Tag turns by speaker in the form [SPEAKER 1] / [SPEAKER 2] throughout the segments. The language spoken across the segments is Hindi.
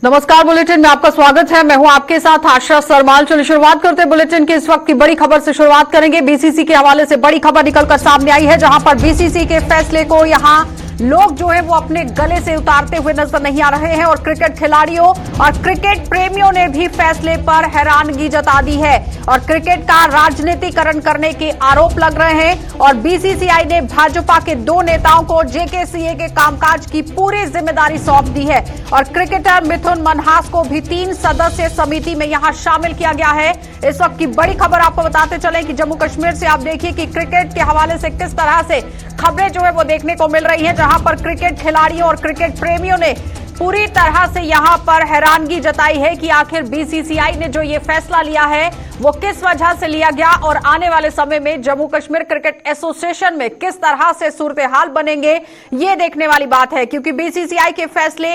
[SPEAKER 1] नमस्कार, बुलेटिन में आपका स्वागत है। मैं हूं आपके साथ आशा सरमाल। चलिए शुरुआत करते हैं बुलेटिन की इस वक्त की बड़ी खबर से शुरुआत करेंगे। बीसीसी के हवाले से बड़ी खबर निकलकर सामने आई है, जहां पर बीसीसी के फैसले को यहां लोग जो है वो अपने गले से उतारते हुए नजर नहीं आ रहे हैं और क्रिकेट खिलाड़ियों और क्रिकेट प्रेमियों ने भी फैसले पर हैरानगी जता दी है और क्रिकेट का राजनीतिकरण करने के आरोप लग रहे हैं। और बीसीसीआई ने भाजपा के 2 नेताओं को जेकेसीए के कामकाज की पूरी जिम्मेदारी सौंप दी है और क्रिकेटर मिथुन मनहास को भी 3 सदस्यीय समिति में यहां शामिल किया गया है। इस वक्त की बड़ी खबर आपको बताते चले कि जम्मू कश्मीर से आप देखिए कि क्रिकेट के हवाले से किस तरह से खबरें जो है वो देखने को मिल रही है, जहां पर क्रिकेट खिलाड़ियों और क्रिकेट प्रेमियों ने पूरी तरह से यहां पर हैरानगी जताई है कि आखिर बीसीसीआई ने जो ये फैसला लिया है वो किस वजह से लिया गया और आने वाले समय में जम्मू कश्मीर क्रिकेट एसोसिएशन में किस तरह से सूरत हाल बनेंगे, ये देखने वाली बात है। क्योंकि बीसीसीआई के फैसले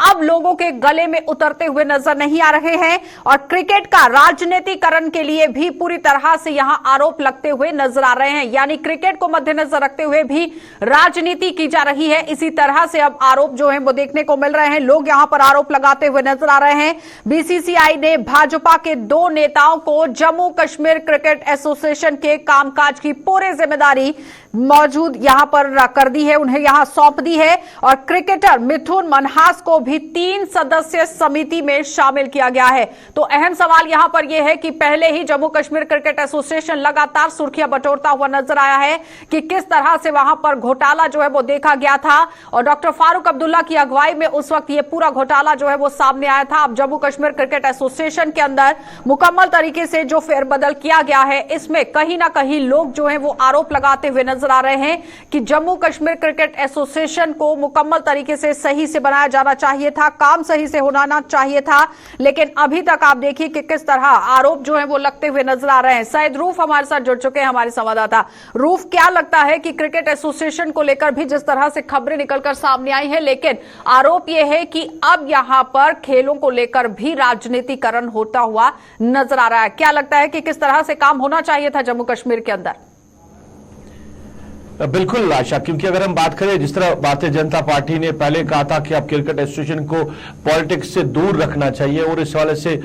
[SPEAKER 1] अब लोगों के गले में उतरते हुए नजर नहीं आ रहे हैं और क्रिकेट का राजनीतिकरण के लिए भी पूरी तरह से यहां आरोप लगते हुए नजर आ रहे हैं। यानी क्रिकेट को मद्देनजर रखते हुए भी राजनीति की जा रही है। इसी तरह से अब आरोप जो है वो देखने को मिल रहे हैं, लोग यहां पर आरोप लगाते हुए नजर आ रहे हैं। बीसीसीआई ने भाजपा के 2 नेताओं को जम्मू कश्मीर क्रिकेट एसोसिएशन के कामकाज की पूरी जिम्मेदारी मौजूद यहां पर कर दी है, उन्हें यहां सौंप दी है और क्रिकेटर मिथुन मनहास को भी 3 सदस्यीय समिति में शामिल किया गया है। तो अहम सवाल यहां पर यह है कि पहले ही जम्मू कश्मीर क्रिकेट एसोसिएशन लगातार सुर्खियां बटोरता हुआ नजर आया है कि किस तरह से वहां पर घोटाला जो है वो देखा गया था और डॉक्टर फारूक अब्दुल्ला की अगुवाई में उस वक्त ये पूरा घोटाला जो है वो सामने आया था। अब जम्मू कश्मीर क्रिकेट एसोसिएशन के अंदर मुकम्मल तरीके से जो फेरबदल किया गया है, इसमें कहीं ना कहीं लोग जो है वो आरोप लगाते हुए नजर आ रहे हैं कि जम्मू कश्मीर क्रिकेट एसोसिएशन को मुकम्मल तरीके से सही से बनाया जाना चाहिए था, काम सही से होना चाहिए था। लेकिन अभी तक आप देखिए कि किस तरह आरोप जो है वो लगते हुए नजर आ रहे हैं। सैयद रूफ हमारे साथ जुड़ चुके हैं, हमारे संवाददाता। रूफ, क्या लगता है कि क्रिकेट एसोसिएशन को लेकर भी जिस तरह से खबरें निकलकर सामने आई है, लेकिन आरोप यह है कि अब यहां पर खेलों को लेकर भी राजनीतिकरण होता हुआ नजर आ रहा है, क्या लगता है कि किस तरह से काम होना चाहिए था जम्मू कश्मीर के अंदर?
[SPEAKER 2] बिल्कुल आशा, क्योंकि अगर हम बात करें जिस तरह भारतीय जनता पार्टी ने पहले कहा था कि अब क्रिकेट एसोसिएशन को पॉलिटिक्स से दूर रखना चाहिए और इस हवाले से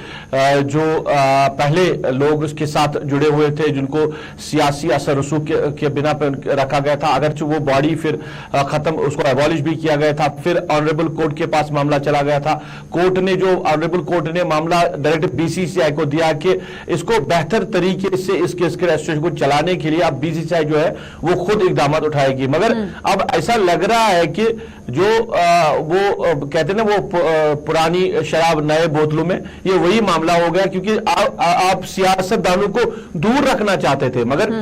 [SPEAKER 2] जो पहले लोग उसके साथ जुड़े हुए थे जिनको सियासी असर रसूख के बिना पर रखा गया था, अगरचे वो बॉडी फिर खत्म, उसको एबॉलिश भी किया गया था, फिर ऑनरेबल कोर्ट के पास मामला चला गया था। कोर्ट ने जो ऑनरेबल कोर्ट ने मामला डायरेक्ट बीसीसीआई को दिया कि इसको बेहतर तरीके से इस क्रिकेट एसोसिएशन को चलाने के लिए अब बीसीसीआई जो है वो खुद उठाएगी। मगर अब ऐसा लग रहा है कि जो वो कहते हैं ना, वो पुरानी शराब नए बोतलों में, ये वही मामला हो गया। क्योंकि आप सियासतदानों को दूर रखना चाहते थे, मगर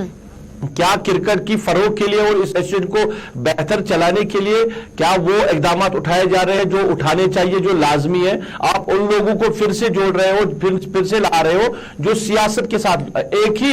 [SPEAKER 2] क्या क्रिकेट की फरोग के लिए और इस एसोसिएशन को बेहतर चलाने के लिए क्या वो इकदाम उठाए जा रहे हैं जो उठाने चाहिए, जो लाजमी है? आप उन लोगों को फिर से जोड़ रहे हो, फिर से ला रहे हो जो सियासत के साथ, एक ही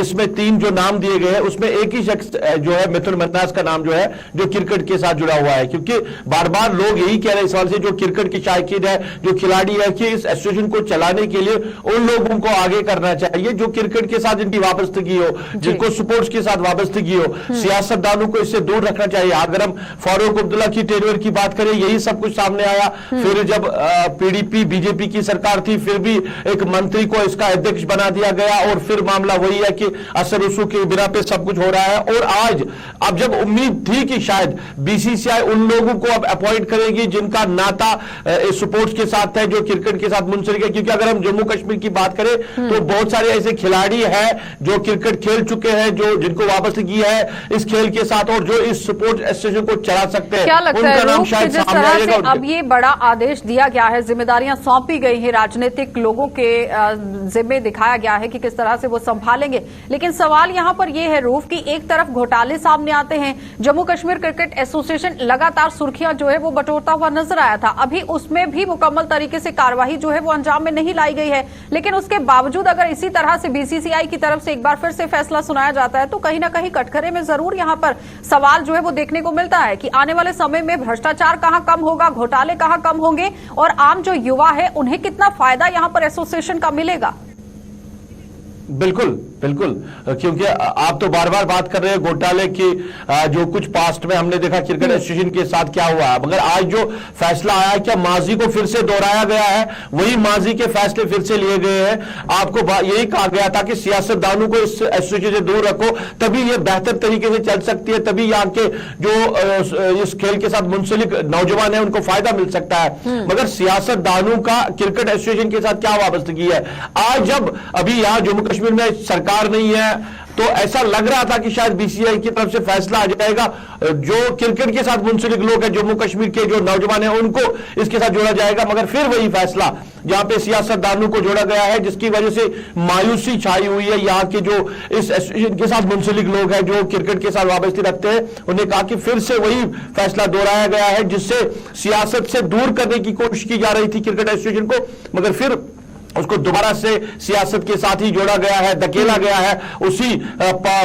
[SPEAKER 2] इसमें 3 जो नाम दिए गए हैं उसमें एक ही शख्स जो है मिथुन मनहास का नाम जो है जो क्रिकेट के साथ जुड़ा हुआ है। क्योंकि बार बार लोग यही कह रहे हैं इस सवाल से, जो क्रिकेट की शायकीन है, जो खिलाड़ी है, कि इस एसोसिएशन को चलाने के लिए उन लोगों को आगे करना चाहिए जो क्रिकेट के साथ इनकी वाबस्तगी हो, जिनको स्पोर्ट्स के साथ वाबस्तगी हो। सियासतदानों को इससे दूर रखना चाहिए। अगर हम फारूक अब्दुल्ला की टेन्योर की बात करें, यही सब कुछ सामने आया। फिर जब पीडीपी बीजेपी की सरकार थी, फिर भी एक मंत्री को इसका अध्यक्ष बना दिया गया और फिर मामला वही है कि असर रसूख के बिना पे सब कुछ हो रहा है। और आज अब जब उम्मीद थी कि शायद बीसीसीआई उन लोगों को अब अपॉइंट करेगी जिनका नाता स्पोर्ट्स के साथ है, जो क्रिकेट के साथ मुंसलिक है। क्योंकि अगर हम जम्मू कश्मीर की बात करें तो बहुत सारे ऐसे खिलाड़ी हैं जो क्रिकेट खेल चुके हैं, जो जिनको वाबस्तगी है इस खेल के साथ और जो इस स्पोर्ट्स एसोसिएशन को चला सकते हैं।
[SPEAKER 1] क्या लगता है
[SPEAKER 2] नाम शायद
[SPEAKER 1] जिस तरह से अब ये बड़ा आदेश दिया गया है, जिम्मेदारियां सौंपी गई हैं, राजनीतिक लोगों के जिम्मे दिखाया गया है कि किस तरह से वो संभालेंगे, लेकिन सवाल यहां पर यह है रूफ की एक तरफ घोटाले सामने आते हैं, जम्मू कश्मीर क्रिकेट एसोसिएशन लगातार सुर्खियां जो है वो बटोरता हुआ नजर आया था, अभी उसमें भी मुकम्मल तरीके से कार्रवाई जो है वो अंजाम में नहीं लाई गई है, लेकिन उसके बावजूद अगर इसी तरह से बीसीसीआई की तरफ से एक बार फिर से फैसला सुनाया जाता है तो कहीं ना कहीं कटघरे में जरूर यहां पर सवाल जो है वो देखने को मिलता है कि आने वाले समय में भ्रष्टाचार कहां कम होगा, घोटाले कहां कम होंगे और आम जो युवा है उन्हें कितना फायदा यहां पर एसोसिएशन का मिलेगा।
[SPEAKER 2] बिल्कुल बिल्कुल, क्योंकि आप तो बार बार बात कर रहे हैं घोटाले की, जो कुछ पास्ट में हमने देखा क्रिकेट एसोसिएशन के साथ क्या हुआ है, मगर आज जो फैसला आया है क्या माजी को फिर से दोहराया गया है, वही माजी के फैसले फिर से लिए गए हैं। आपको यही कहा गया था कि सियासतदानों को इस एसोसिएशन से दूर रखो, तभी ये बेहतर तरीके से चल सकती है, तभी यहाँ के जो इस खेल के साथ मुंसलिक नौजवान है उनको फायदा मिल सकता है। मगर सियासतदानों का क्रिकेट एसोसिएशन के साथ क्या वाबस्तगी है? आज जब अभी यहाँ जम्मू कश्मीर में सरकार नहीं है तो ऐसा लग रहा था कि शायद बीसीसीआई की तरफ से फैसला आ जाएगा, जो क्रिकेट के साथ मुंसलिक लोग हैं जम्मू कश्मीर के जो नौजवान हैं उनको इसके साथ जोड़ा जाएगा, मगर फिर वही फैसला जहां पे सियासतदानों को जोड़ा गया है, जिसकी वजह से मायूसी छाई हुई है। यहाँ के जो इस एसोसिएशन के साथ मुंसलिक लोग हैं जो क्रिकेट के साथ वाबस्ती रखते हैं, उन्हें कहा कि फिर से वही फैसला दोहराया गया है, जिससे सियासत से दूर करने की कोशिश की जा रही थी क्रिकेट एसोसिएशन को, मगर फिर उसको दोबारा से सियासत के साथ ही जोड़ा गया है, धकेला गया है। उसी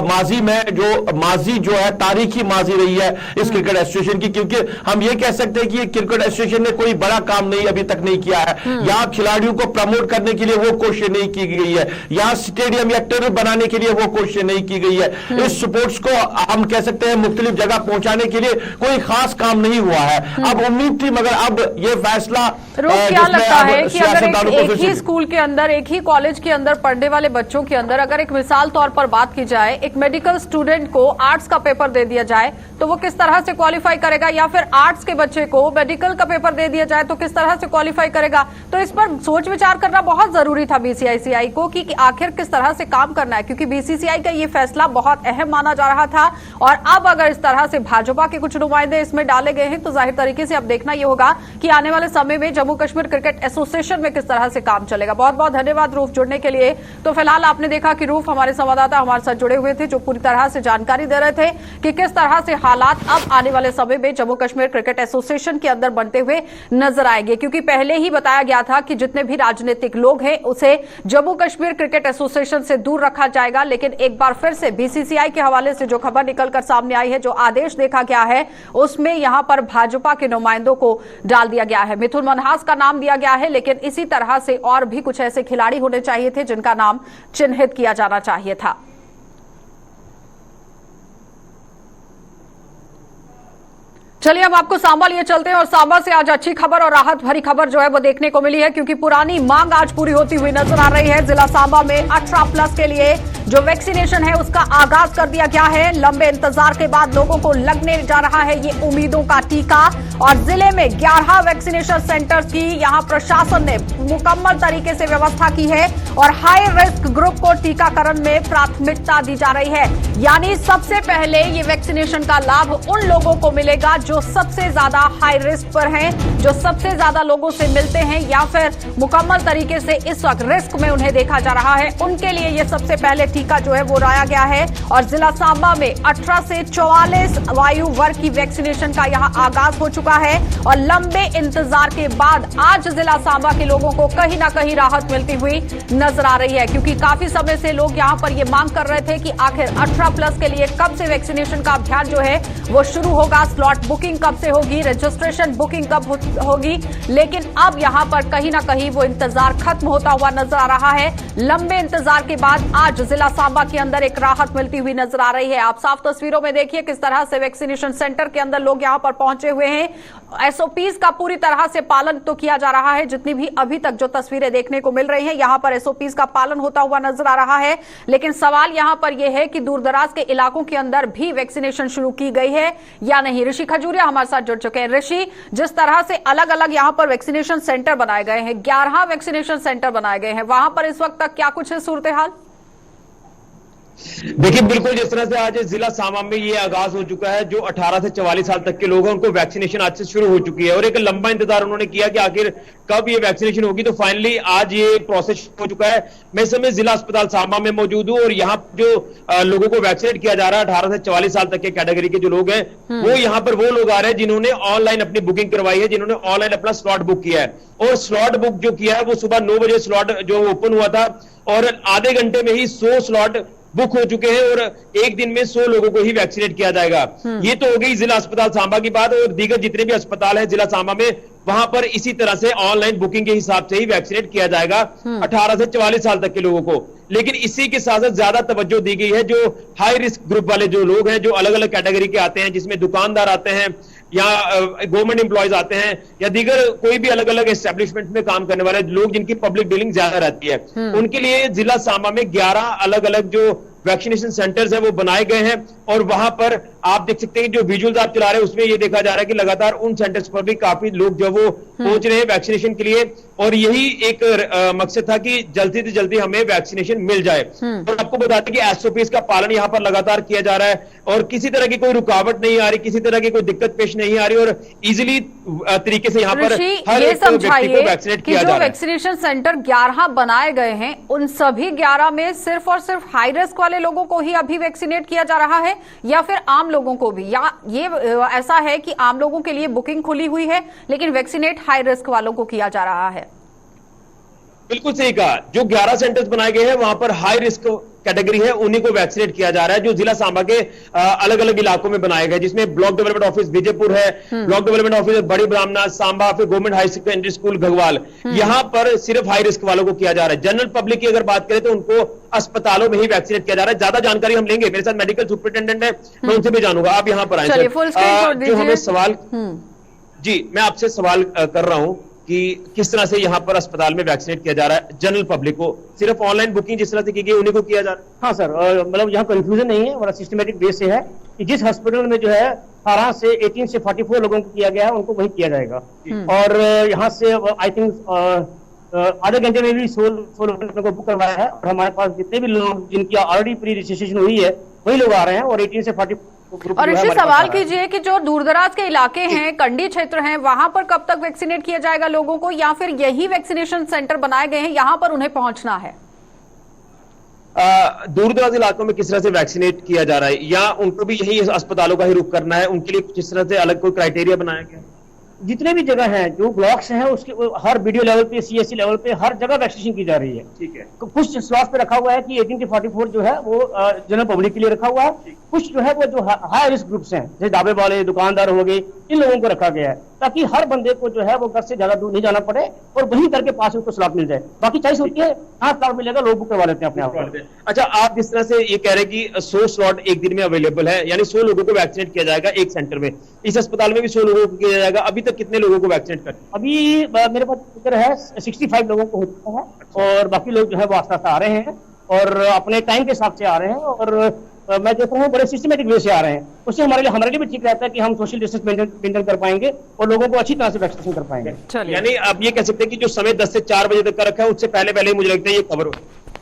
[SPEAKER 2] माजी में जो माजी जो है तारीखी माजी रही है इस क्रिकेट एसोसिएशन की, क्योंकि हम ये कह सकते हैं कि ये क्रिकेट एसोसिएशन ने कोई बड़ा काम नहीं अभी तक नहीं किया है। यहाँ खिलाड़ियों को प्रमोट करने के लिए वो कोशिश नहीं की गई है, यहाँ स्टेडियम या टर्फ बनाने के लिए वो कोशिश नहीं की गई है। इस स्पोर्ट्स को हम कह सकते हैं मुख्तलिफ जगह पहुंचाने के लिए कोई खास काम नहीं हुआ है। अब उम्मीद थी, मगर अब ये फैसला
[SPEAKER 1] क्या लगता है कि अगर एक ही स्कूल के अंदर, एक ही कॉलेज के अंदर पढ़ने वाले बच्चों के अंदर अगर एक मिसाल तौर पर बात की जाए, एक मेडिकल स्टूडेंट को आर्ट्स का पेपर दे दिया जाए तो वो किस तरह से क्वालिफाई करेगा, या फिर आर्ट्स के बच्चे को मेडिकल का पेपर दे दिया जाए तो किस तरह से क्वालिफाई करेगा? तो इस पर सोच विचार करना बहुत जरूरी था बीसीसीआई को कि आखिर किस तरह से काम करना है, क्योंकि बीसीसीआई का ये फैसला बहुत अहम माना जा रहा था। और अब अगर इस तरह से भाजपा के कुछ नुमाइंदे इसमें डाले गए हैं तो जाहिर तरीके से अब देखना यह होगा कि आने वाले समय में जम्मू कश्मीर क्रिकेट एसोसिएशन में किस तरह से काम चलेगा। बहुत बहुत धन्यवाद रूफ जुड़ने के लिए। तो फिलहाल आपने देखा कि रूफ हमारे संवाददाता हमारे साथ जुड़े हुए थे, जो पूरी तरह से जानकारी दे रहे थे कि किस तरह से हालात अब आने वाले समय में जम्मू कश्मीर क्रिकेट एसोसिएशन के अंदर बनते हुए नजर आएंगे, क्योंकि पहले ही बताया गया था कि जितने भी राजनीतिक लोग हैं उसे जम्मू कश्मीर क्रिकेट एसोसिएशन से दूर रखा जाएगा। लेकिन एक बार फिर से बीसीसीआई के हवाले से जो खबर निकलकर सामने आई है, जो आदेश देखा गया है, उसमें यहां पर भाजपा के नुमाइंदों को डाल दिया गया है। मिथुन मनहास का नाम दिया गया है, लेकिन इसी तरह से और भी कुछ ऐसे खिलाड़ी होने चाहिए थे जिनका नाम चिन्हित किया जाना चाहिए था। चलिए अब आपको सांबा लिए चलते हैं और सांबा से आज अच्छी खबर और राहत भरी खबर जो है वो देखने को मिली है, क्योंकि पुरानी मांग आज पूरी होती हुई नजर आ रही है। जिला सांबा में 18+ के लिए जो वैक्सीनेशन है उसका आगाज कर दिया गया है। लंबे इंतजार के बाद लोगों को लगने जा रहा है ये उम्मीदों का टीका, और जिले में 11 वैक्सीनेशन सेंटर्स की यहां प्रशासन ने मुकम्मल तरीके से व्यवस्था की है और हाई रिस्क ग्रुप को टीकाकरण में प्राथमिकता दी जा रही है। यानी सबसे पहले ये वैक्सीनेशन का लाभ उन लोगों को मिलेगा जो सबसे ज्यादा हाई रिस्क पर हैं, जो सबसे ज्यादा लोगों से मिलते हैं या फिर मुकम्मल तरीके से इस वक्त रिस्क में उन्हें देखा जा रहा है, उनके लिए ये सबसे पहले टीका जो है वो लाया गया है। और जिला सांबा में 18 से 44 वायु वर्ग की वैक्सीनेशन का यहां आगाज हो चुका है और लंबे इंतजार के बाद आज जिला सांबा के लोगों को कहीं ना कहीं राहत मिलती हुई नजर आ रही है, क्योंकि काफी समय से लोग यहां पर ये मांग कर रहे थे कि आखिर 18+ के लिए कब से वैक्सीनेशन का अभियान जो है वो शुरू होगा, स्लॉट बुकिंग कब से होगी, रजिस्ट्रेशन बुकिंग कब होगी। लेकिन अब यहां पर कहीं ना कहीं वो इंतजार खत्म होता हुआ नजर आ रहा है। लंबे इंतजार के बाद आज जिला सांबा के अंदर एक राहत मिलती हुई नजर आ रही है। आप साफ तस्वीरों में देखिए किस तरह से वैक्सीनेशन सेंटर के अंदर लोग यहां पर पहुंचे हुए हैं। एसओपीज का पूरी तरह से पालन तो किया जा रहा है, जितनी भी अभी तक जो तस्वीरें देखने को मिल रही हैं यहां पर एसओपीज का पालन होता हुआ नजर आ रहा है। लेकिन सवाल यहां पर यह है कि दूरदराज के इलाकों के अंदर भी वैक्सीनेशन शुरू की गई है या नहीं। ऋषि खजूरिया हमारे साथ जुड़ चुके हैं। ऋषि, जिस तरह से अलग अलग यहां पर वैक्सीनेशन सेंटर बनाए गए हैं, 11 वैक्सीनेशन सेंटर बनाए गए हैं, वहां पर इस वक्त तक क्या कुछ है सूरत हाल?
[SPEAKER 3] देखिए, बिल्कुल जिस तरह से आज जिला सांबा में ये आगाज हो चुका है, जो 18 से 44 साल तक के लोग हैं उनको वैक्सीनेशन आज से शुरू हो चुकी है और एक लंबा इंतजार उन्होंने किया कि आखिर कब ये वैक्सीनेशन होगी। तो फाइनली आज ये प्रोसेस हो चुका है। मैं इस समय जिला अस्पताल सांबा में मौजूद हूं और यहाँ जो लोगों को वैक्सीनेट किया जा रहा है 18 से 44 साल तक के कैटेगरी के जो लोग हैं, वो यहाँ पर वो लोग आ रहे हैं जिन्होंने ऑनलाइन अपनी बुकिंग करवाई है, जिन्होंने ऑनलाइन अपना स्लॉट बुक किया है। और स्लॉट बुक जो किया है वो सुबह 9 बजे स्लॉट जो ओपन हुआ था और आधे घंटे में ही 100 स्लॉट बुक हो चुके हैं और एक दिन में 100 लोगों को ही वैक्सीनेट किया जाएगा। ये तो हो गई जिला अस्पताल सांबा की बात। और दीगर जितने भी अस्पताल हैं जिला सांबा में वहां पर इसी तरह से ऑनलाइन बुकिंग के हिसाब से ही वैक्सीनेट किया जाएगा 18 से 44 साल तक के लोगों को। लेकिन इसी के साथ साथ ज्यादा तवज्जो दी गई है जो हाई रिस्क ग्रुप वाले जो लोग हैं, जो अलग अलग कैटेगरी के आते हैं, जिसमें दुकानदार आते हैं या गवर्नमेंट एम्प्लॉयज आते हैं या दीगर कोई भी अलग अलग एस्टेब्लिशमेंट में काम करने वाले लोग जिनकी पब्लिक डीलिंग ज्यादा रहती है, उनके लिए जिला सांबा में 11 अलग अलग जो वैक्सीनेशन सेंटर्स हैं वो बनाए गए हैं। और वहां पर आप देख सकते हैं जो विजुअल्स आप चला रहे हैं उसमें ये देखा जा रहा है कि लगातार उन सेंटर्स पर भी काफी लोग जो वो पहुंच रहे हैं वैक्सीनेशन के लिए, और यही एक मकसद था कि जल्दी से जल्दी हमें वैक्सीनेशन मिल जाए। और आपको बता दें कि एसओपीज का पालन यहाँ पर लगातार किया जा रहा है और किसी तरह की कोई रुकावट नहीं आ रही, किसी तरह की कोई दिक्कत पेश नहीं आ रही और इजीली तरीके से यहाँ पर हर एक व्यक्ति को वैक्सीनेट किया जा रहा है।
[SPEAKER 1] वैक्सीनेशन सेंटर 11 बनाए गए हैं, उन सभी 11 में सिर्फ और सिर्फ हाई रिस्क वाले लोगों को ही अभी वैक्सीनेट किया जा रहा है या फिर आम लोगों को भी, या ये ऐसा है कि आम लोगों के लिए बुकिंग खुली हुई है लेकिन वैक्सीनेट हाई रिस्क वालों को किया जा रहा है?
[SPEAKER 3] बिल्कुल सही कहा, जो 11 सेंटर्स बनाए गए हैं वहां पर हाई रिस्क कैटेगरी है उन्हीं को वैक्सीनेट किया जा रहा है, जो जिला सांबा के अलग अलग इलाकों में बनाए गए, जिसमें ब्लॉक डेवलपमेंट ऑफिस विजयपुर है, ब्लॉक डेवलपमेंट ऑफिस बड़ी ब्राह्मणा सांबा, फिर government high secondary school Ghagwal. यहां पर सिर्फ हाई रिस्क वालों को किया जा रहा है। जनरल पब्लिक की अगर बात करें तो उनको अस्पतालों में ही वैक्सीनेट किया जा रहा है। ज्यादा जानकारी हम लेंगे, मेरे साथ मेडिकल सुपरिटेंडेंट है, मैं उनसे भी जानूंगा। आप यहाँ पर आए जो हमें सवाल जी मैं आपसे सवाल कर रहा हूं कि किस तरह से यहाँ पर अस्पताल में वैक्सीनेट किया जा रहा है जनरल पब्लिक को, सिर्फ ऑनलाइन बुकिंग जिस तरह से की गई उन्हीं को किया जा रहा है?
[SPEAKER 4] हाँ सर, मतलब यहाँ कंफ्यूजन नहीं है, बड़ा सिस्टमेटिक बेस से है कि जिस हॉस्पिटल में जो है 18 से 18 से 44 लोगों को किया गया है उनको वही किया जाएगा। और यहाँ से आई थिंक आधे घंटे में भी 16 लोगों को बुक करवाया है और हमारे पास जितने भी लोग जिनकी ऑलरेडी प्री रजिस्ट्रेशन हुई है वही लोग आ रहे हैं और 18 से 40
[SPEAKER 1] और इसी सवाल कीजिए कि जो दूरदराज के इलाके हैं, कंडी क्षेत्र हैं, वहां पर कब तक वैक्सीनेट किया जाएगा लोगों को, या फिर यही वैक्सीनेशन सेंटर बनाए गए हैं यहां पर उन्हें पहुंचना है?
[SPEAKER 3] दूरदराज इलाकों में किस तरह से वैक्सीनेट किया जा रहा है या उनको भी यही अस्पतालों का ही रुख करना है, उनके लिए किस तरह से अलग कोई क्राइटेरिया बनाया गया?
[SPEAKER 4] जितने भी जगह हैं जो ब्लॉक्स हैं उसके हर वीडियो लेवल पे, सीएससी लेवल पे हर जगह वैक्सीनेशन की जा रही है।
[SPEAKER 3] ठीक है,
[SPEAKER 4] कुछ स्लॉट पे रखा हुआ है कि 18 से 44 जो है वो जनरल पब्लिक के लिए रखा हुआ है, कुछ जो है वो जो हाई रिस्क ग्रुप्स हैं जैसे ढाबे वाले, दुकानदार हो गए, इन लोगों को रखा गया है ताकि हर बंदे को जो है वो घर से ज्यादा दूर नहीं जाना पड़े और वहीं करके पास उनको स्लॉट मिल जाए। बाकी चॉइस होती है, हाँ स्लॉट मिलेगा, लोग बुक करवा लेते हैं अपने आप।
[SPEAKER 3] अच्छा, आप जिस तरह से ये कह रहे हैं कि 100 स्लॉट एक दिन में अवेलेबल है, यानी 100 लोगों को वैक्सीनेट किया जाएगा एक सेंटर में, इस अस्पताल में भी 100 लोगों को किया जाएगा। अभी तक कितने लोगों को वैक्सीनेट कर?
[SPEAKER 4] अभी मेरे पास फिगर है 65 लोगों को हो चुका है और बाकी लोग जो है वो आस्ते आस्ते आ रहे हैं और अपने टाइम के हिसाब से आ रहे हैं और मैं देख रहा हूँ बड़े सिस्टमेटिक वे से आ रहे हैं। उससे हमारे लिए भी ठीक रहता है कि हम सोशल डिस्टेंस मेंटेन कर पाएंगे और लोगों को अच्छी तरह से वैक्सीनेशन कर पाएंगे।
[SPEAKER 3] यानी आप ये कह सकते हैं कि जो समय 10 से 4 बजे तक का रखा है उससे पहले पहले मुझे लगता है ये कवर हो,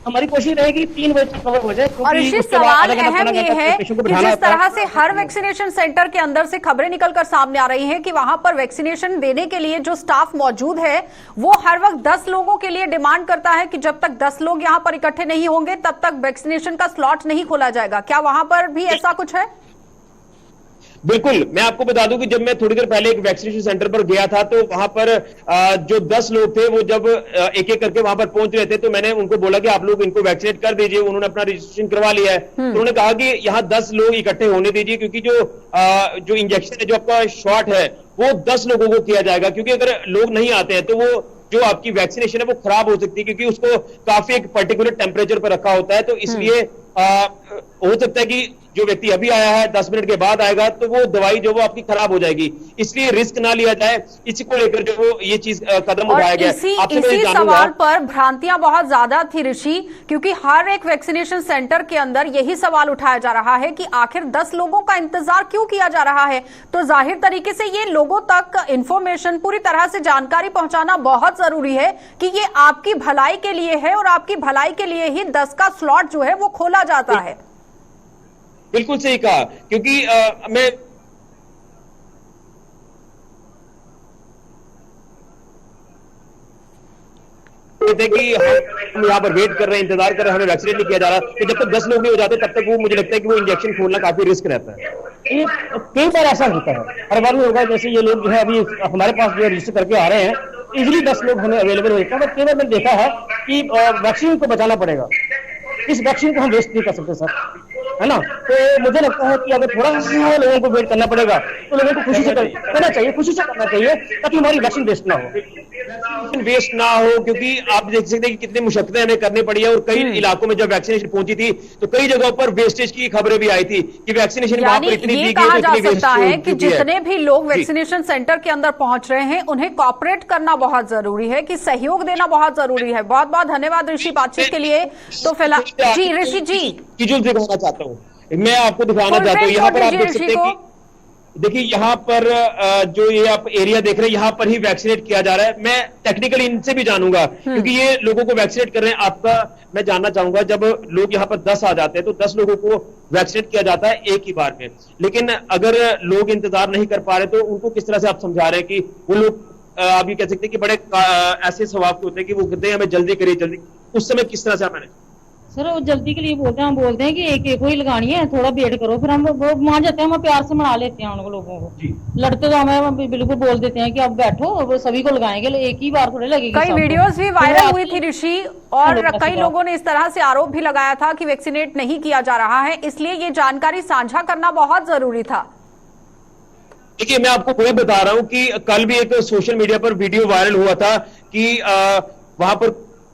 [SPEAKER 4] हमारी कोशिश रहेगी 3 बजे तक कवर हो जाए।
[SPEAKER 1] और इसी सवाल अहम ये है कि जिस तरह से हर वैक्सीनेशन सेंटर के अंदर से खबरें निकलकर सामने आ रही हैं कि वहां पर वैक्सीनेशन देने के लिए जो स्टाफ मौजूद है वो हर वक्त 10 लोगों के लिए डिमांड करता है कि जब तक 10 लोग यहां पर इकट्ठे नहीं होंगे तब तक वैक्सीनेशन का स्लॉट नहीं खोला जाएगा। क्या वहां पर भी ऐसा कुछ है?
[SPEAKER 3] बिल्कुल, मैं आपको बता दूं कि जब मैं थोड़ी देर पहले एक वैक्सीनेशन सेंटर पर गया था तो वहां पर जो 10 लोग थे वो जब एक एक करके वहां पर पहुंच रहे थे तो मैंने उनको बोला कि आप लोग इनको वैक्सीनेट कर दीजिए। उन्होंने अपना रजिस्ट्रेशन करवा लिया है तो उन्होंने कहा कि यहाँ 10 लोग इकट्ठे होने दीजिए क्योंकि जो इंजेक्शन है, जो आपका शॉट है वो 10 लोगों को किया जाएगा, क्योंकि अगर लोग नहीं आते हैं तो वो जो आपकी वैक्सीनेशन है वो खराब हो सकती है, क्योंकि उसको काफी एक पर्टिकुलर टेम्परेचर पर रखा होता है। तो इसलिए हो सकता है कि जो व्यक्ति अभी आया है 10 मिनट के बाद आएगा तो वो दवाई जो वो आपकी खराब हो जाएगी, इसलिए रिस्क ना लिया जाए, इसी को लेकर जो वो ये चीज कदम उठाया गया।
[SPEAKER 1] इसी सवाल पर भ्रांतियां बहुत ज्यादा थी ऋषि, क्योंकि हर एक वैक्सीनेशन सेंटर के अंदर यही सवाल उठाया जा रहा है कि आखिर 10 लोगों का इंतजार क्यों किया जा रहा है। तो जाहिर तरीके से ये लोगों तक इंफॉर्मेशन, पूरी तरह से जानकारी पहुंचाना बहुत जरूरी है कि ये आपकी भलाई के लिए है और आपकी भलाई के लिए ही 10 का स्लॉट जो है वो खोला जाता है।
[SPEAKER 3] बिल्कुल सही कहा, क्योंकि मैं कि हम यहाँ पर वेट कर रहे हैं, इंतजार कर रहे हैं, हमें वैक्सीनेट नहीं किया जा रहा, तो जब तक 10 लोग नहीं हो जाते तब तक वो मुझे लगता है कि वो इंजेक्शन खोलना काफी रिस्क रहता है।
[SPEAKER 4] कई बार ऐसा होता है, हर बार में होगा। जैसे ये लोग जो है अभी हमारे पास जो रजिस्टर करके आ रहे हैं, इजिली 10 लोग हमें अवेलेबल होते हैं, बट कई बार मैंने देखा है कि वैक्सीन को बचाना पड़ेगा, इस वैक्सीन को हम वेस्ट नहीं कर सकते सर। है ना। तो मुझे लगता है कि अगर थोड़ा सा लोगों को वेट करना पड़ेगा तो लोगों को खुशी से करना चाहिए, खुशी से करना चाहिए, ताकि हमारी वैक्सीन वेस्ट ना हो।
[SPEAKER 3] वेस्ट ना हो, क्योंकि आप देख सकते हैं कि कितनी मुशक्कतें हमें करनी पड़ी है और कई इलाकों में जब वैक्सीनेशन पहुंची थी तो कई जगहों पर वेस्टेज की खबरें भी आई थी कि वैक्सीनेशन वहां पर इतनी
[SPEAKER 1] ये
[SPEAKER 3] दी
[SPEAKER 1] कहा
[SPEAKER 3] गई
[SPEAKER 1] जा
[SPEAKER 3] तो इतनी
[SPEAKER 1] सकता है
[SPEAKER 3] वेस्ट
[SPEAKER 1] कि जितने भी लोग वैक्सीनेशन सेंटर के अंदर पहुंच रहे हैं उन्हें कॉपरेट करना बहुत जरूरी है, कि सहयोग देना बहुत जरूरी है। बहुत बहुत धन्यवाद ऋषि बातचीत के लिए। तो फिलहाल जी ऋषि जी
[SPEAKER 3] जो दिखाना चाहता हूँ, मैं आपको दिखाना चाहता हूँ, यहाँ पर आप देख सकते हैं कि देखिए यहाँ पर जो ये आप एरिया देख रहे हैं यहाँ पर ही वैक्सीनेट किया जा रहा है। मैं टेक्निकली इनसे भी जानूंगा क्योंकि ये लोगों को वैक्सीनेट कर रहे हैं। आपका मैं जानना चाहूंगा, जब लोग यहाँ पर 10 आ जाते हैं तो 10 लोगों को वैक्सीनेट किया जाता है एक ही बार में, लेकिन अगर लोग इंतजार नहीं कर पा रहे तो उनको किस तरह से आप समझा रहे हैं कि वो लोग आप ये कह सकते हैं कि बड़े ऐसे स्वभाव के होते हैं कि वो कहते हैं हमें जल्दी करिए जल्दी, उस समय किस तरह से आप मैंने
[SPEAKER 5] सर वो जल्दी के लिए बोलते हैं, हम बोलते हैं कि एक एक को ही लगानी है, थोड़ा वेट करो, फिर हम वो मान जाते हैं, हम प्यार से मना लेते हैं उनको लोगों को। लड़ते तो हमें बिल्कुल बोल देते हैं कि अब बैठो, वो सभी को लगाएंगे, एक ही बार थोड़े लगेगी।
[SPEAKER 1] कई वीडियोस भी वायरल हुई थी ऋषि, और कई लोगों ने इस तरह से आरोप भी लगाया था कि वैक्सीनेट नहीं किया जा रहा है, इसलिए ये जानकारी साझा करना बहुत जरूरी था।
[SPEAKER 3] देखिए मैं आपको वही बता रहा हूं कि कल भी एक सोशल मीडिया पर वीडियो वायरल हुआ था कि वहां पर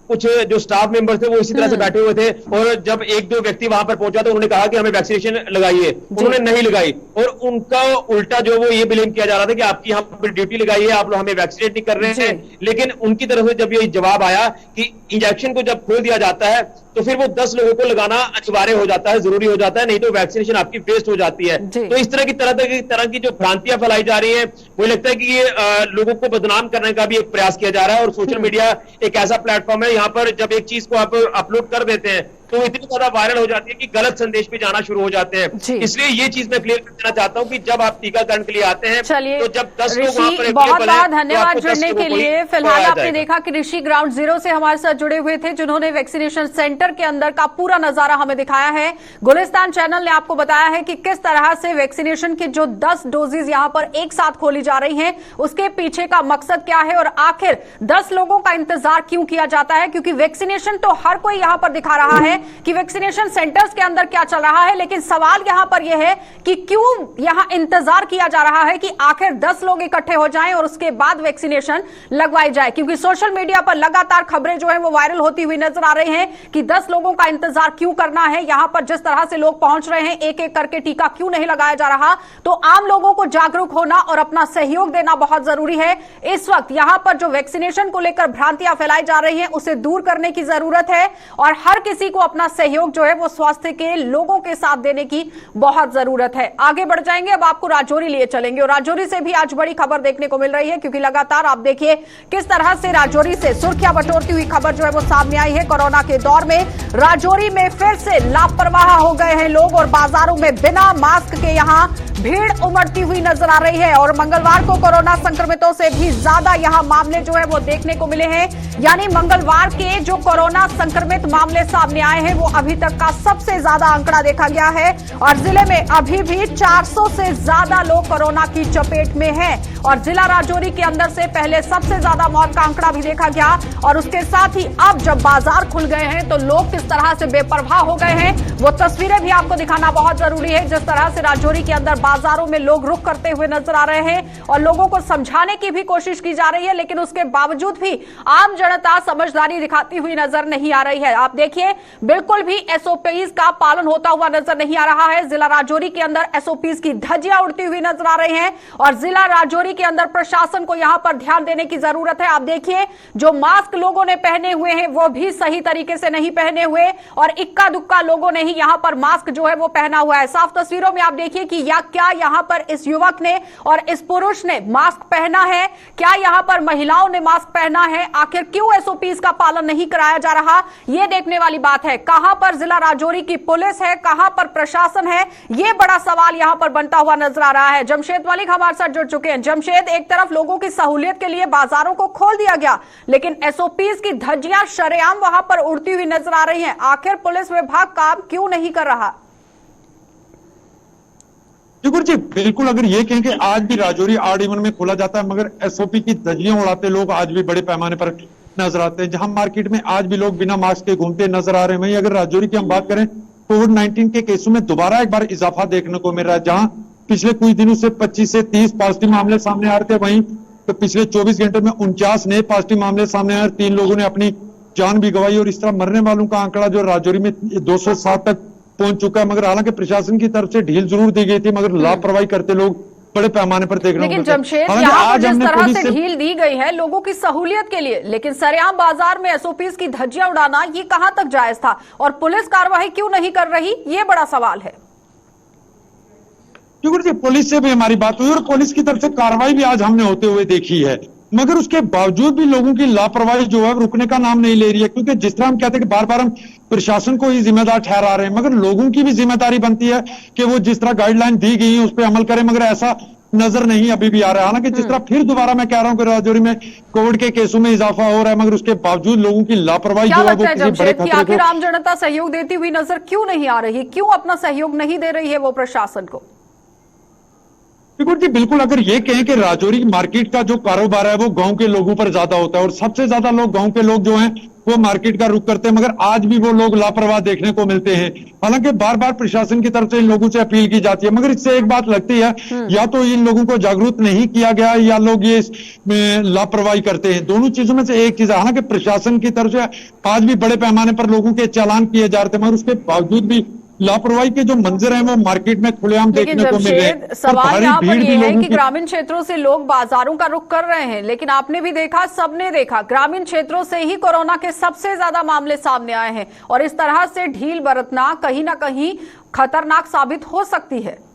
[SPEAKER 3] कुछ जो स्टाफ मेंबर थे वो इसी तरह से बैठे हुए थे और जब एक दो व्यक्ति वहां पर पहुंचा तो उन्होंने कहा कि हमें वैक्सीनेशन लगाइए, उन्होंने नहीं लगाई और उनका उल्टा जो वो ये ब्लेम किया जा रहा था कि आपकी यहाँ पर ड्यूटी लगाई है, आप लोग हमें वैक्सीनेट नहीं कर रहे हैं। लेकिन उनकी तरफ से जब ये जवाब आया कि इंजेक्शन को जब खोल दिया जाता है तो फिर वो 10 लोगों को लगाना अनिवार्य हो जाता है, जरूरी हो जाता है, नहीं तो वैक्सीनेशन आपकी वेस्ट हो जाती है। तो इस तरह की जो भ्रांतियां फैलाई जा रही है, मुझे लगता है कि ये लोगों को बदनाम करने का भी एक प्रयास किया जा रहा है और सोशल मीडिया एक ऐसा प्लेटफॉर्म है, यहाँ पर जब एक चीज को आप अपलोड कर देते हैं तो इतनी ज्यादा वायरल हो जाती है कि गलत संदेश भी जाना शुरू हो जाते हैं। इसलिए ये चीज मैं क्लियर कर देना चाहता हूँ कि जब आप टीकाकरण के लिए आते हैं तो जब 10 लोग वहां पर
[SPEAKER 1] बहुत बहुत धन्यवाद जुड़ने के लिए। फिलहाल आपने देखा कि ऋषि ग्राउंड जीरो से हमारे साथ जुड़े हुए थे, जिन्होंने वैक्सीनेशन सेंटर के अंदर का पूरा नजारा हमें दिखाया है। गुलिस्तान चैनल ने आपको बताया है कि किस तरह से वैक्सीनेशन की जो 10 डोजेज यहां पर एक साथ खोली जा रही हैं, उसके पीछे का मकसद क्या है और आखिर 10 लोगों का इंतजार क्यों किया जाता है। क्योंकि वैक्सीनेशन तो हर कोई यहां पर दिखा रहा है कि वैक्सीनेशन सेंटर्स के अंदर क्या चल रहा है, लेकिन सवाल यहां पर यह है कि क्यों यहां इंतजार किया जा रहा है कि आखिर 10 लोग इकट्ठे हो जाएं और उसके बाद वैक्सीनेशन लगवाई जाए। क्योंकि सोशल मीडिया पर लगातार खबरें जो है वो वायरल होती हुई नजर आ रही हैं कि 10 लोगों का इंतजार क्यों करना है, यहां पर जिस तरह से लोग पहुंच रहे हैं एक एक करके टीका क्यों नहीं लगाया जा रहा। तो आम लोगों को जागरूक होना और अपना सहयोग देना बहुत जरूरी है। इस वक्त यहां पर जो वैक्सीनेशन को लेकर भ्रांतियां फैलाई जा रही हैं उसे दूर करने की जरूरत है और हर किसी को अपना सहयोग जो है वो स्वास्थ्य के लोगों के साथ देने की बहुत जरूरत है। आगे बढ़ जाएंगे, अब आपको राजौरी लिए चलेंगे और राजौरी से भी आज बड़ी खबर देखने को मिल रही है, क्योंकि लगातार आप देखिए किस तरह से राजौरी से सुर्खियां बटोरती हुई खबर जो है वो सामने आई है। कोरोना के दौर में राजौरी में फिर से लापरवाह हो गए हैं लोग और बाजारों में बिना मास्क के यहां भीड़ उमड़ती हुई नजर आ रही है और मंगलवार को कोरोना संक्रमितों से भी ज्यादा यहां मामले जो है वो देखने को मिले हैं। यानी मंगलवार के जो कोरोना संक्रमित मामले सामने आए हैं वो अभी तक का सबसे ज्यादा आंकड़ा देखा गया है और जिले में अभी भी 400 से ज्यादा लोग कोरोना की चपेट में हैं और जिला राजौरी के अंदर से पहले सबसे ज्यादा मौत का आंकड़ा भी देखा गया और उसके साथ ही अब जब बाजार खुल गए हैं तो लोग किस तरह से बेपरवाह हो गए हैं वो तस्वीरें भी आपको दिखाना बहुत जरूरी है। जिस तरह से राजौरी के अंदर बाजारों में लोग रुक करते हुए नजर आ रहे हैं और लोगों को समझाने की भी कोशिश की जा रही है, लेकिन उसके बावजूद भी आम जनता समझदारी दिखाती हुई नजर नहीं आ रही है। आप देखिए बिल्कुल भी एसओपीज का पालन होता हुआ नजर नहीं आ रहा है। जिला राजौरी के अंदर एसओपीज की धज्जियां उड़ती हुई नजर आ रही हैं और जिला राजौरी के अंदर प्रशासन को यहां पर ध्यान देने की जरूरत है। आप देखिए जो मास्क लोगों ने पहने हुए हैं वो भी सही तरीके से नहीं पहने हुए और इक्का दुक्का लोगों ने ही यहां पर मास्क जो है वो पहना हुआ है। साफ तस्वीरों में आप देखिए कि क्या यहां पर इस युवक ने और इस पुरुष ने मास्क पहना है, क्या यहां पर महिलाओं ने मास्क पहना है, आखिर क्यों एसओपीज का पालन नहीं कराया जा रहा, यह देखने वाली बात है। कहां पर जिला राजौरी की पुलिस है, कहां पर प्रशासन है, यह बड़ा सवाल यहां पर बनता हुआ नजर आ रहा है। जमशेद मलिक हमारे साथ जुड़ चुके हैं। जमशेद, एक तरफ लोगों की सहूलियत के लिए बाजारों को खोल दिया गया, लेकिन एसओपीज की धज्जियां शरेआम वहां पर उड़ती हुई नजर आ रही हैं। आखिर पुलिस विभाग काम क्यों नहीं कर रहा?
[SPEAKER 6] जी बिल्कुल, अगर ये कहें कि आज भी राजौरी आड इवन में खोला जाता है मगर एसओपी की धज्जियां उड़ाते लोग आज भी बड़े पैमाने पर नजर आते हैं। जहां मार्केट में आज भी लोग बिना मास्क के घूमते नजर आ रहे हैं। वहीं अगर राजौरी की हम बात करें कोविड-19 के केसों में दोबारा एक बार इजाफा देखने को मिल रहा है। जहां पिछले कुछ दिनों से 25 से 30 पॉजिटिव मामले सामने आ रहे थे, वहीं तो पिछले 24 घंटे में 49 नए पॉजिटिव मामले सामने आए और 3 लोगों ने अपनी जान भी गंवाई। और इस तरह मरने वालों का आंकड़ा जो राजौरी में 207 तक पहुंच चुका है। मगर हालांकि प्रशासन की तरफ से ढील जरूर दी गई थी, मगर लापरवाही करते लोग बड़े पैमाने पर देखने को
[SPEAKER 1] लेकिन
[SPEAKER 6] मिलते हैं।
[SPEAKER 1] जमशेद,
[SPEAKER 6] हालांकि
[SPEAKER 1] यहाँ पर
[SPEAKER 6] आज
[SPEAKER 1] जिस
[SPEAKER 6] हमने
[SPEAKER 1] तरह
[SPEAKER 6] पुलिस
[SPEAKER 1] से ढील दी गई है लोगों की सहूलियत के लिए, लेकिन सरेआम बाजार में एसओपीज की धज्जियां उड़ाना ये कहां तक जायज था और पुलिस कार्रवाई क्यों नहीं कर रही, ये बड़ा सवाल है।
[SPEAKER 6] क्योंकि पुलिस से भी हमारी बात हुई और पुलिस की तरफ से कार्रवाई भी आज हमने होते हुए देखी है, मगर उसके बावजूद भी लोगों की लापरवाही जो है रुकने का नाम नहीं ले रही है। क्योंकि जिस तरह हम कहते हैं कि बार बार हम प्रशासन को ही जिम्मेदार ठहरा रहे हैं, मगर लोगों की भी जिम्मेदारी बनती है कि वो जिस तरह गाइडलाइन दी गई है उस पर अमल करें, मगर ऐसा नजर नहीं अभी भी आ रहा है। हालांकि जिस तरह फिर दोबारा मैं कह रहा हूं कि राजौरी में कोविड के केसों में इजाफा हो रहा है, मगर उसके बावजूद लोगों की लापरवाही
[SPEAKER 1] क्या
[SPEAKER 6] जो है
[SPEAKER 1] लगता
[SPEAKER 6] वो
[SPEAKER 1] है
[SPEAKER 6] किसी बड़े
[SPEAKER 1] जमशेद कि
[SPEAKER 6] खतरे
[SPEAKER 1] आखिर
[SPEAKER 6] को।
[SPEAKER 1] आम जनता सहयोग देती हुई नजर क्यों नहीं आ रही, क्यों अपना सहयोग नहीं दे रही है वो प्रशासन को?
[SPEAKER 6] जी बिल्कुल, अगर ये कहें कि राजौरी मार्केट का जो कारोबार है वो गांव के लोगों पर ज्यादा होता है और सबसे ज्यादा लोग गांव के लोग जो हैं वो मार्केट का रुख करते हैं, मगर आज भी वो लोग लापरवाह देखने को मिलते हैं। हालांकि बार बार प्रशासन की तरफ से इन लोगों से अपील की जाती है, मगर इससे एक बात लगती है, या तो इन लोगों को जागरूक नहीं किया गया या लोग ये लापरवाही करते हैं। दोनों चीजों में से एक चीज है। हालांकि प्रशासन की तरफ से आज भी बड़े पैमाने पर लोगों के चालान किए जा रहे थे, मगर उसके बावजूद भी लापरवाही के जो मंजर हैं वो मार्केट में खुलेआम देखने को मिल रहे हैं।
[SPEAKER 1] सवाल यहाँ पर यह है कि ग्रामीण क्षेत्रों से लोग बाजारों का रुख कर रहे हैं, लेकिन आपने भी देखा, सबने देखा, ग्रामीण क्षेत्रों से ही कोरोना के सबसे ज्यादा मामले सामने आए हैं और इस तरह से ढील बरतना कहीं ना कहीं खतरनाक साबित हो सकती है।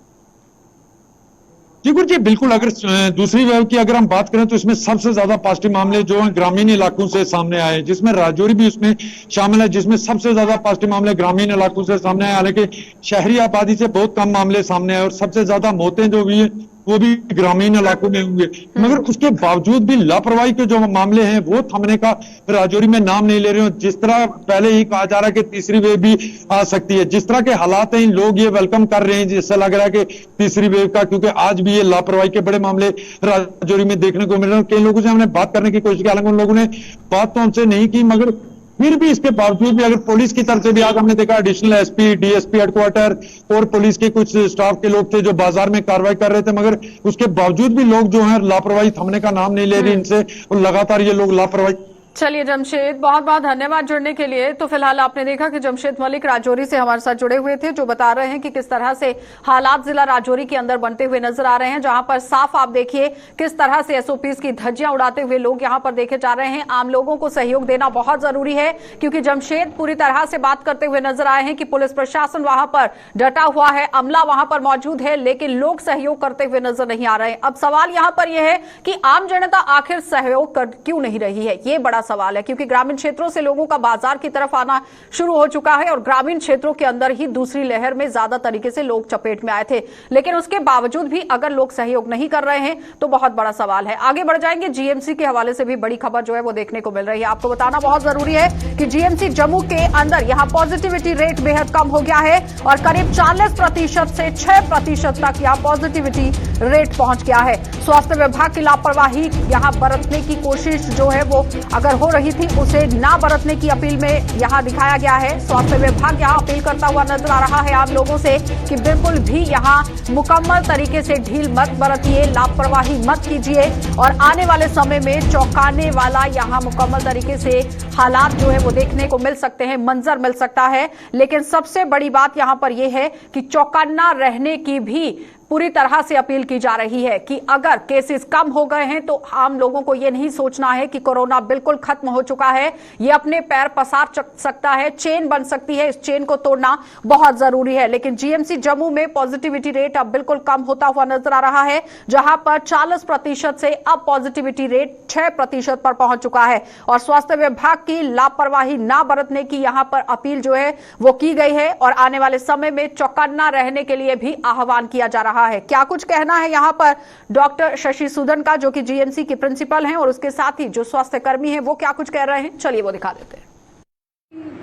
[SPEAKER 6] जी बिल्कुल, अगर दूसरी वेव की अगर हम बात करें तो इसमें सबसे ज्यादा पॉजिटिव मामले जो हैं ग्रामीण इलाकों से सामने आए, जिसमें राजौरी भी उसमें शामिल है, जिसमें सबसे ज्यादा पॉजिटिव मामले ग्रामीण इलाकों से सामने आए। हालांकि शहरी आबादी से बहुत कम मामले सामने आए और सबसे ज्यादा मौतें जो हुई है वो भी ग्रामीण इलाकों में होंगे, मगर उसके बावजूद भी लापरवाही के जो मामले हैं वो थमने का राजौरी में नाम नहीं ले रहे हो। जिस तरह पहले ही कहा जा रहा है कि तीसरी वेव भी आ सकती है, जिस तरह के हालात हैं लोग ये वेलकम कर रहे हैं, जिससे लग रहा है कि तीसरी वेव का, क्योंकि आज भी ये लापरवाही के बड़े मामले राजौरी में देखने को मिल रहे हैं। कई लोगों से हमने बात करने की कोशिश की, हालांकि उन लोगों ने बात तो हमसे नहीं की, मगर फिर भी इसके बावजूद भी अगर पुलिस की तरफ से भी आज हमने देखा एडिशनल एसपी, डीएसपी हेडक्वार्टर और पुलिस के कुछ स्टाफ के लोग थे जो बाजार में कार्रवाई कर रहे थे, मगर उसके बावजूद भी लोग जो है लापरवाही थमने का नाम नहीं ले रहे इनसे और लगातार ये लोग लापरवाही।
[SPEAKER 1] चलिए जमशेद, बहुत बहुत धन्यवाद जुड़ने के लिए। तो फिलहाल आपने देखा कि जमशेद मलिक राजौरी से हमारे साथ जुड़े हुए थे, जो बता रहे हैं कि किस तरह से हालात जिला राजौरी के अंदर बनते हुए नजर आ रहे हैं, जहां पर साफ आप देखिए किस तरह से एसओपीज की धज्जियां उड़ाते हुए लोग यहां पर देखे जा रहे हैं। आम लोगों को सहयोग देना बहुत जरूरी है, क्योंकि जमशेद पूरी तरह से बात करते हुए नजर आए हैं कि पुलिस प्रशासन वहां पर डटा हुआ है, अमला वहां पर मौजूद है, लेकिन लोग सहयोग करते हुए नजर नहीं आ रहे हैं। अब सवाल यहां पर यह है कि आम जनता आखिर सहयोग कर क्यों नहीं रही है, ये बड़ा सवाल है, क्योंकि ग्रामीण क्षेत्रों से लोगों का बाजार की तरफ आना शुरू हो चुका है और ग्रामीण क्षेत्रों के अंदर ही दूसरी लहर में ज्यादा तरीके से लोग चपेट में आए थे। लेकिन उसके बावजूद भी अगर लोग सहयोग नहीं कर रहे हैं तो बहुत बड़ा सवाल है। आगे बढ़ जाएंगे, जीएमसी के हवाले से भी बड़ी खबर जो है वो देखने को मिल रही है। आपको बताना बहुत जरूरी है कि जीएमसी जम्मू के अंदर यहां पॉजिटिविटी रेट बेहद कम हो गया है और करीब 40% से 6% तक यहां पॉजिटिविटी रेट पहुंच गया है। स्वास्थ्य विभाग की लापरवाही यहां बरतने की कोशिश जो है वो अगर हो रही थी उसे ना बरतने की अपील में यहां दिखाया गया है। स्वास्थ्य विभाग यहां अपील करता हुआ नजर आ रहा है आम लोगों से कि बिल्कुल भी यहां मुकम्मल तरीके से ढील मत बरतिए, लापरवाही मत कीजिए और आने वाले समय में चौंकाने वाला यहां मुकम्मल तरीके से हालात जो है वो देखने को मिल सकते हैं, मंजर मिल सकता है। लेकिन सबसे बड़ी बात यहां पर यह है कि चौकन्ना रहने की भी पूरी तरह से अपील की जा रही है कि अगर केसेस कम हो गए हैं तो आम लोगों को यह नहीं सोचना है कि कोरोना बिल्कुल खत्म हो चुका है, ये अपने पैर पसार सकता है, चेन बन सकती है, इस चेन को तोड़ना बहुत जरूरी है। लेकिन जीएमसी जम्मू में पॉजिटिविटी रेट अब बिल्कुल कम होता हुआ नजर आ रहा है, जहां पर 40% से अब पॉजिटिविटी रेट 6% पर पहुंच चुका है और स्वास्थ्य विभाग की लापरवाही ना बरतने की यहां पर अपील जो है वो की गई है और आने वाले समय में चौकन्ना रहने के लिए भी आह्वान किया जा रहा है। क्या कुछ कहना है यहां पर डॉक्टर शशि सूदन का, जो कि जीएमसी की प्रिंसिपल हैं, और उसके साथ ही जो स्वास्थ्य कर्मी हैं वो क्या कुछ कह रहे हैं, चलिए वो दिखा देते हैं।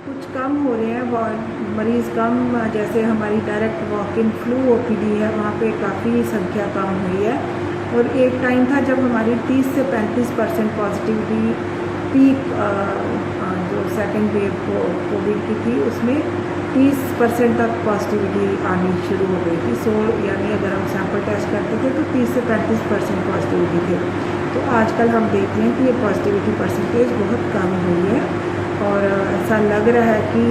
[SPEAKER 7] कुछ कम हो रहे हैं मरीज कम, जैसे हमारी direct walk in flu OPD है वहाँ पे काफ़ी संख्या कम हुई है और एक टाइम था जब हमारी 30 से 35% पॉजिटिविटी पीक जो सेकंड वेव कोविड की थी उसमें 30% तक पॉजिटिविटी आनी शुरू हो गई थी। यानी अगर हम सैंपल टेस्ट करते थे तो 30 से 35% पॉजिटिविटी थे। तो आजकल हम देख रहे हैं कि ये पॉजिटिविटी परसेंटेज बहुत कम हुई है और ऐसा लग रहा है कि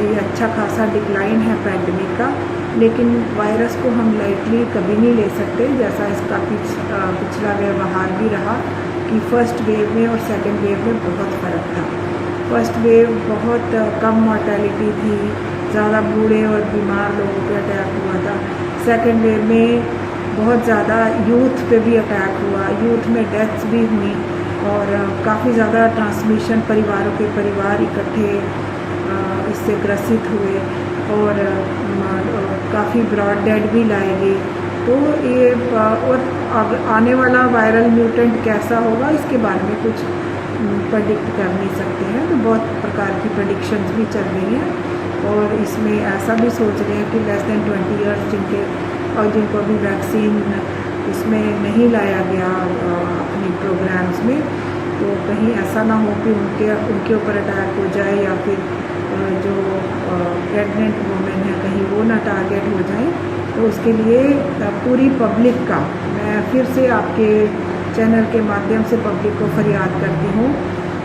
[SPEAKER 7] ये अच्छा खासा डिक्लाइन है पैंडमिक का। लेकिन वायरस को हम लाइटली कभी नहीं ले सकते, जैसा इसका पिछला व्यवहार भी रहा कि फर्स्ट वेव में और सेकंड वेव में बहुत फ़र्क था। फर्स्ट वेव बहुत कम मॉर्टेलिटी थी, ज़्यादा बूढ़े और बीमार लोगों पे अटैक हुआ था। सेकंड वेव में बहुत ज़्यादा यूथ पे भी अटैक हुआ, यूथ में डेथ्स भी हुई और काफ़ी ज़्यादा ट्रांसमिशन परिवारों के परिवार इकट्ठे इससे ग्रसित हुए और काफ़ी ब्रॉड डेड भी लाए गए। तो ये और आने वाला वायरल म्यूटेंट कैसा होगा इसके बारे में कुछ प्रेडिक्ट कर नहीं सकते हैं। तो बहुत प्रकार की प्रेडिक्शंस भी चल रही हैं और इसमें ऐसा भी सोच रहे हैं कि लेस देन 20 ईयर्स जिनको अभी वैक्सीन इसमें नहीं लाया गया अपनी प्रोग्राम्स में, तो कहीं ऐसा ना हो कि उनके ऊपर अटैक हो जाए या फिर जो प्रेग्नेंट वुमेन है कहीं वो ना टारगेट हो जाए। तो उसके लिए पूरी पब्लिक का मैं फिर से आपके चैनल के माध्यम से पब्लिक को फरियाद करती हूँ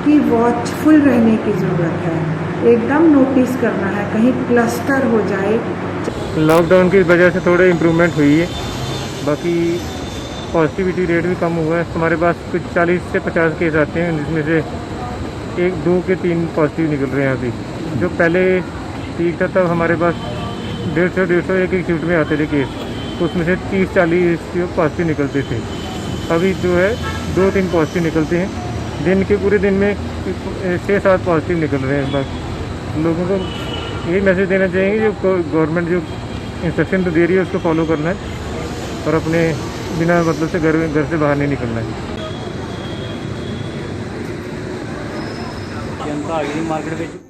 [SPEAKER 7] कि वॉचफुल रहने की ज़रूरत है, एकदम नोटिस करना है कहीं क्लस्टर हो जाए।
[SPEAKER 8] लॉकडाउन की वजह से थोड़े इम्प्रूवमेंट हुई है, बाकी पॉजिटिविटी रेट भी कम हुआ है। हमारे पास कुछ 40 से 50 केस आते हैं जिसमें से 1, 2 के 3 पॉजिटिव निकल रहे हैं। अभी जो पहले ठीक था तब हमारे पास 150 एक शिफ्ट में आते थे केस, तो उसमें से 30-40 पॉजिटिव निकलते थे। अभी जो है 2-3 पॉजिटिव निकलते हैं दिन के, पूरे दिन में 6-7 पॉजिटिव निकल रहे हैं। बस लोगों को यही मैसेज देना चाहिए जो गवर्नमेंट जो इंस्ट्रक्शन तो दे रही है उसको फॉलो करना है और अपने बिना मतलब से घर से बाहर नहीं निकलना है।
[SPEAKER 9] जनता आ गई मार्केट में।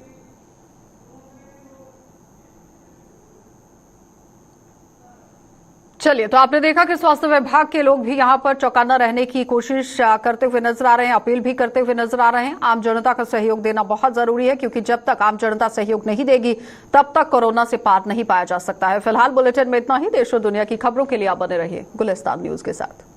[SPEAKER 1] चलिए, तो आपने देखा कि स्वास्थ्य विभाग के लोग भी यहां पर चौकन्ना रहने की कोशिश करते हुए नजर आ रहे हैं, अपील भी करते हुए नजर आ रहे हैं। आम जनता का सहयोग देना बहुत जरूरी है क्योंकि जब तक आम जनता सहयोग नहीं देगी तब तक कोरोना से पार नहीं पाया जा सकता है। फिलहाल बुलेटिन में इतना ही। देश और दुनिया की खबरों के लिए आप बने रहिए गुलिस्तान न्यूज के साथ।